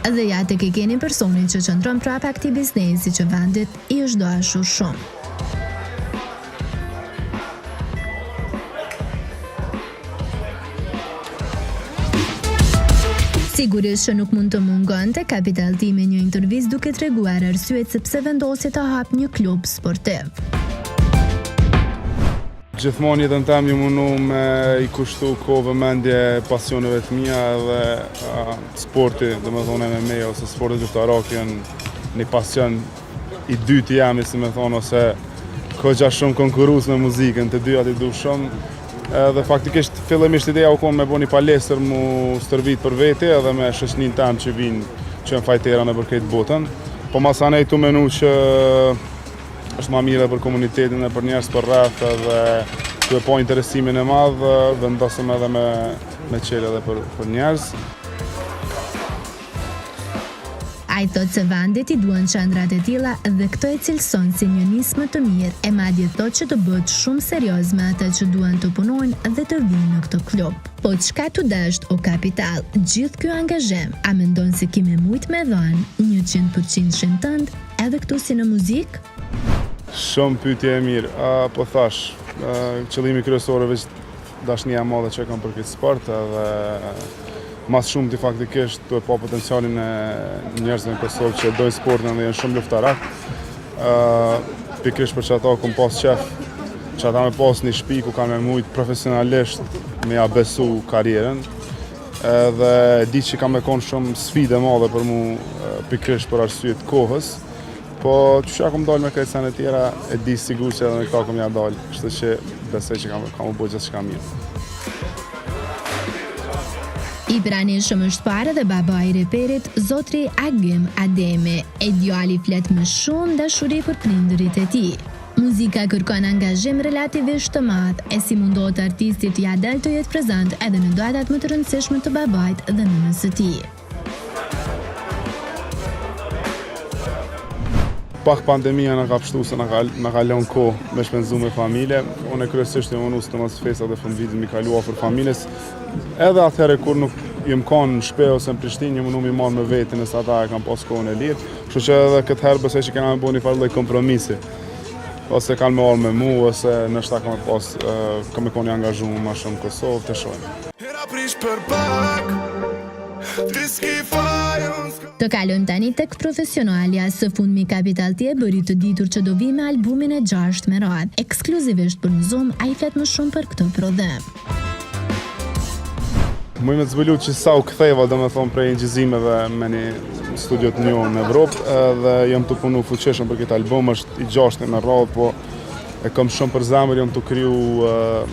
Dhe ja tek e keni personin që qëndron prapa këtij biznesi që vendit i është dashur shumë. Sigurisht që nuk mund të mungonte Kapital Team me një intervistë duke treguar arsyet se pse vendosi të hapë një klub sportiv. Gjithmonë jetën tem ju mundu me i kushtu kohë vëmendje pasioneve të mia dhe sporti, domethënë MMA ose sporti luftarak janë një pasion i dytë jam, si më thon, ose kohë shumë konkurrues me muzikën, të dyja i du shumë. Dhe faktikisht fillimisht ideja u kon me bëni palestër mu stërvit për vete edhe me shoqnin tam që vinë që janë fajtera në për këtë botën. Po masanej tu menu që është ma mire për komunitetin e për njerës për rreth edhe tu e po interesimin e madhë, vendosëm edhe me qelë edhe për njerës. A i thot se vendit i duan qendrat e tilla dhe këto e cilëson si një nismë të mirë, e madje thot që të bëhet shumë serioz me ata që duan të punojnë dhe të vinë në këtë klub. Po çka tu dasht o Kapital, gjithë ky angazhim, a mendon se kime mujt me dhënë 100% tënd edhe këtu si në muzikë? Shumë pyetje e mirë, po thash, qëllimi kryesor veç dashnia e madhe që kam për këtë sport edhe mas shumë të faktikisht të po potencialin e njerëzve në Kosovë që dojnë sportin dhe janë shumë luftarak. Pikrish për që ata kom pas qef, që ata me pas një shtëpi ku kanë me mujt profesionalisht me ja besu karierën. Dhe di që kam me konë shumë sfide madhe për mu pikrish për arsyet kohës. Po që kom dalë me këtë sene tjera, e di sigur që edhe me këta kom ja dalë, kështu që besoj që kam u bëjë gjithë që kam mirë. I pranishëm është parë dhe baba i reperit, zotri Agim Ademi, e djali flet më shumë dashuri për prindërit e tij. Muzika kërkon angazhim relativisht të madh, e si mundohet artistit ja del të jetë prezant edhe në datat më të rëndësishme të babait dhe nënës së tij. Pak pandemia në ka pështu se në ka lënë kohë me shpenzu me familje. Unë kryesisht e unus të mos fesa dhe fundvitit mi kalua për familjes. Edhe atëherë kur nuk jem kanë në shpe ose në Prishtinë, jam mi marrë me vetin nëse ata e kam pas kohën e lirë. Kështu që edhe këtë herë besoj që kena me bo një farë lloj kompromisi. Ose kanë me arë me mu, ose nështë ta kam e koni angazhu ma shumë në Kosovë, të shojnë. Të kalojmë tani tek profesionalja. Së fundmi Kapital Team bëri të ditur që do vi me albumin e 6 me radhë. Ekskluzivisht për në Zoom, a i flet më shumë për këtë prodhim. Muj me të zbulu që sa u ktheva, do me thonë, prej ngjizimeve me një studio të njohur në Evropë dhe jam të punu fuqishëm për këtë album, është i 6 me radhë, po e kam shumë për zemër, jam të kriju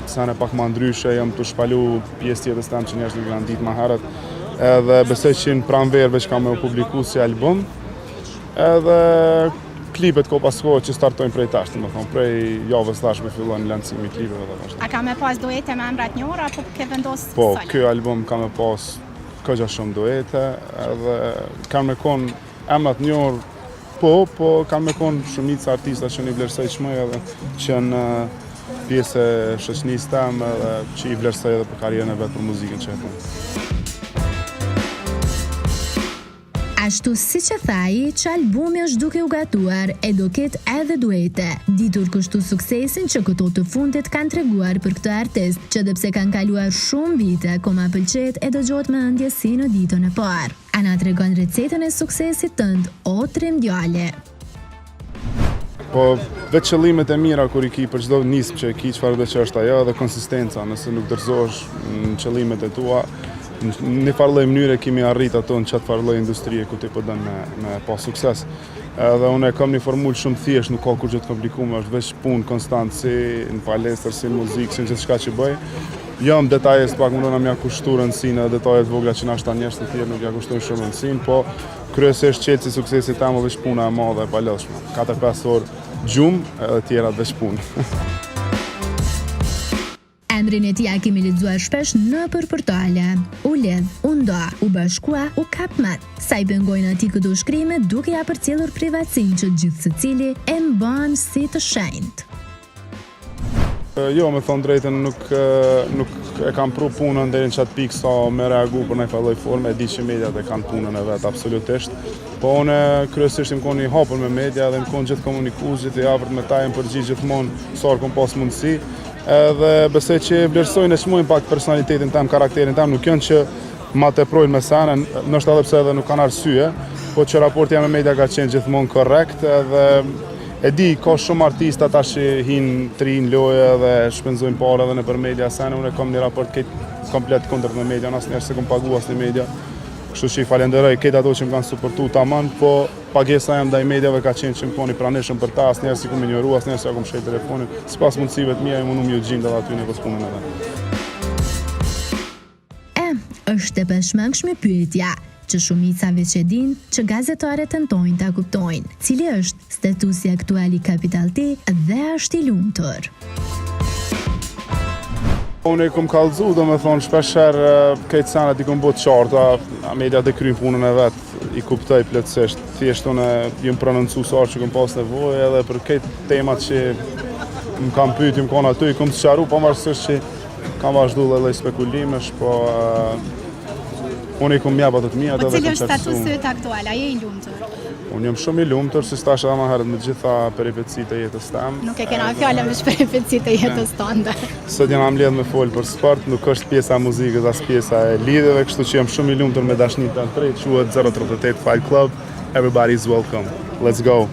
sene pak ma ndryshe, jam të shpalu pjesë tjetës tem që njerëzit kanë ditë ma herët. Edhe besoj që në pranverëve që kam me u publiku si album, edhe klipet ko pas kohë që startojnë prej tashtë, më thonë, prej javës tashtë me fillon lancimi klipeve dhe tashtë. A ka me pas duete me emrat njërë, apo ke vendosë Po, kjo album ka me pas këgja shumë duete, edhe ka me konë emrat njërë, po ka me konë shumica artista që një vlerësoj shmëj edhe që në pjesë e shoqënisë temë edhe që i vlerësoj edhe për karierën e vetë për muzikën që e tonë. Ashtu si që thaj që albumi është duke u gatuar e do ketë edhe duete. Ditur kështu suksesin që këto të fundit kanë treguar për këtë artist, që dëpse kanë kaluar shumë vite, koma pëlqet e dëgjohet me ëndjesi në ditën e parë. A na tregon recetën e suksesit tënd, o trim djale? Po, vetë qëllimet e mira kur i ki për çdo nismë që i ki çfarë do që është ajo dhe konsistenca, nëse nuk dorëzohesh në qëllimet e tua, në farë lloj mënyre kemi arrit ato në çat farë lloj industrie ku ti po dën me pas sukses. Edhe unë kam një formulë shumë thjesht, nuk ka kurrë të komplikuar, është vetëm punë konstant si në palestër, si në muzikë, si në gjithçka që bëj. Jam detajes pak mundona më kushtu rëndësinë, detajet vogla që na shtan njerëz të tjerë nuk ja kushtojnë shumë rëndësinë, po kryesisht qelësi suksesit tam është puna e madhe e palodhshme. 4-5 orë gjumë edhe tjera veç punë. Emrin e tij kemi lexuar shpesh në portale. U lidh, u ndo, u bashkua, u kap mat. Sa i pengojnë atij këto shkrime duke ja përcjellur privatësinë që gjithë secili e mban si të shenjtë. Jo, me thonë drejtën, nuk e kam pru punën deri në qatë pikë sa me reagu për në lloj forme, e di që mediat e kanë punën e vetë absolutisht. Po unë kryesisht më konë i hapur me media dhe më konë gjithë komunikues, gjithë i afërt me ta e më përgjigj gjithmonë sa kom pas mundësi. Edhe besoj që vlerësojnë e çmojnë pak personalitetin tem, karakterin tem, nuk janë që ma teprojnë me senën, nështë edhe pse edhe nuk kanë arsye, po që raporti jam me media ka qenë gjithmonë korrekt edhe e di, ka shumë artista tash që hinë trin loje dhe shpenzojnë parë edhe nëpër media sene, unë kam një raport komplet kundërt me media, asnjëherë se kam pagu asnjë media. Kështu që i falenderoj këtë ato që më kanë suportu tamam, po pagesa jam ndaj mediave ka qenë që më koni pranishëm për ta, asnjëherë si kum injoru, asnjëherë si akum shej telefonin. Sipas mundësive të mia unë më gjinda aty në punën e vet. Është e peshmangshme pyetja që shumicave që din që gazetarët tentojnë ta kuptojnë, cili është statusi aktual i Capital T dhe është i lumtur. Unë e kom kallëzu, do me thonë, shpesher këtë sanat i kom bot qarta, mediat e kryjnë punën e vetë, i kuptoj plotësisht. Thjesht unë jam prononcu sarë që kom pas nevojë edhe për këtë temat që më kam pyetje, më kanë aty, i kom të sqaru, pavarësisht që kam vazhdu dhe spekulimesh, po unë i kom mjab ato të mia. Po cili është statusi yt aktual? A je i lumtur? Unë jam shumë i lumtur, si stash edhe më herët me gjitha peripecitë e jetës tam. Nuk e kena fjalën me peripecitë e jetës tënde. Sot jam mbledh me fol për sport, nuk është pjesa e muzikës as pjesa e lidhjeve, kështu që jam shumë i lumtur me dashninë tan drejt, quhet 038 Fight Club. Everybody's welcome. Let's go.